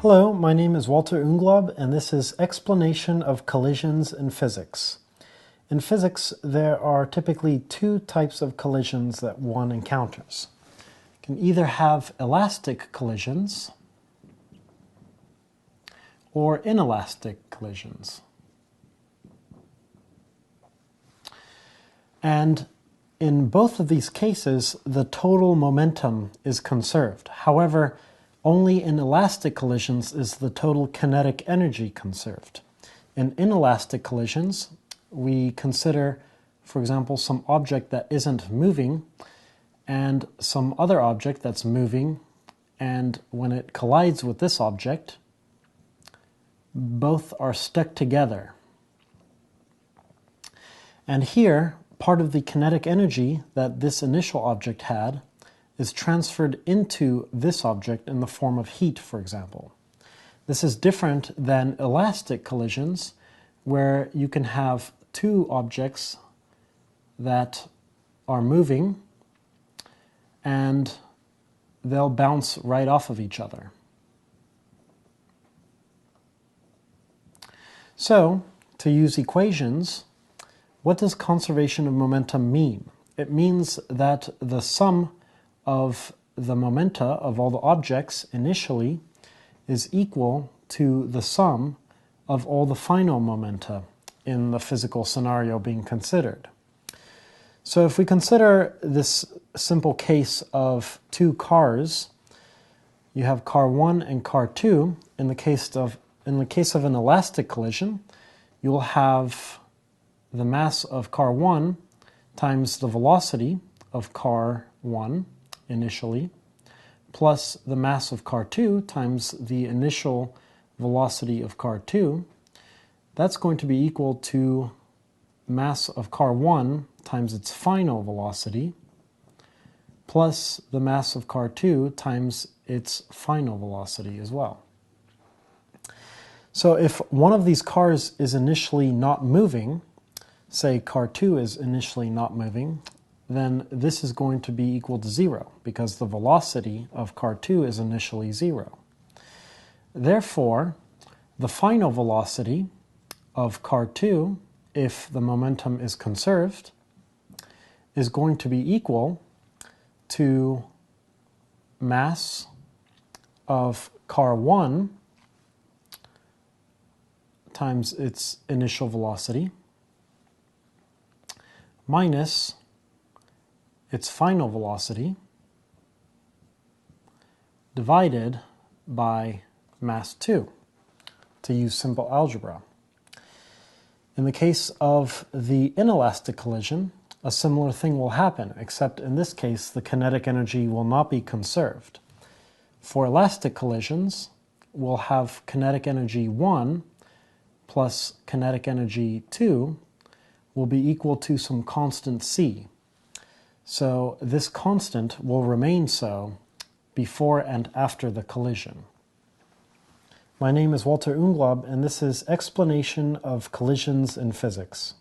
Hello, my name is Walter Unglob, and this is Explanation of Collisions in Physics. In physics, there are typically two types of collisions that one encounters. You can either have elastic collisions or inelastic collisions. And in both of these cases, the total momentum is conserved. However, only in elastic collisions is the total kinetic energy conserved. In inelastic collisions, we consider, for example, some object that isn't moving and some other object that's moving, and when it collides with this object, both are stuck together. And here, part of the kinetic energy that this initial object had is transferred into this object in the form of heat, for example. This is different than elastic collisions, where you can have two objects that are moving and they'll bounce right off of each other. So, to use equations, what does conservation of momentum mean? It means that the sum of the momenta of all the objects initially is equal to the sum of all the final momenta in the physical scenario being considered. So if we consider this simple case of two cars, you have car 1 and car 2. In the case of an elastic collision, you will have the mass of car 1 times the velocity of car 1 initially, plus the mass of car 2 times the initial velocity of car 2. That's going to be equal to mass of car 1 times its final velocity, plus the mass of car 2 times its final velocity as well. So if one of these cars is initially not moving, say car 2 is initially not moving, then this is going to be equal to 0 because the velocity of car 2 is initially 0. Therefore, the final velocity of car 2, if the momentum is conserved, is going to be equal to mass of car 1 times its initial velocity minus its final velocity divided by mass 2, to use simple algebra. In the case of the inelastic collision, a similar thing will happen, except in this case the kinetic energy will not be conserved. For elastic collisions, we'll have kinetic energy 1 plus kinetic energy 2 will be equal to some constant c. So this constant will remain so before and after the collision. My name is Walter Unglob, and this is Explanation of Collisions in Physics.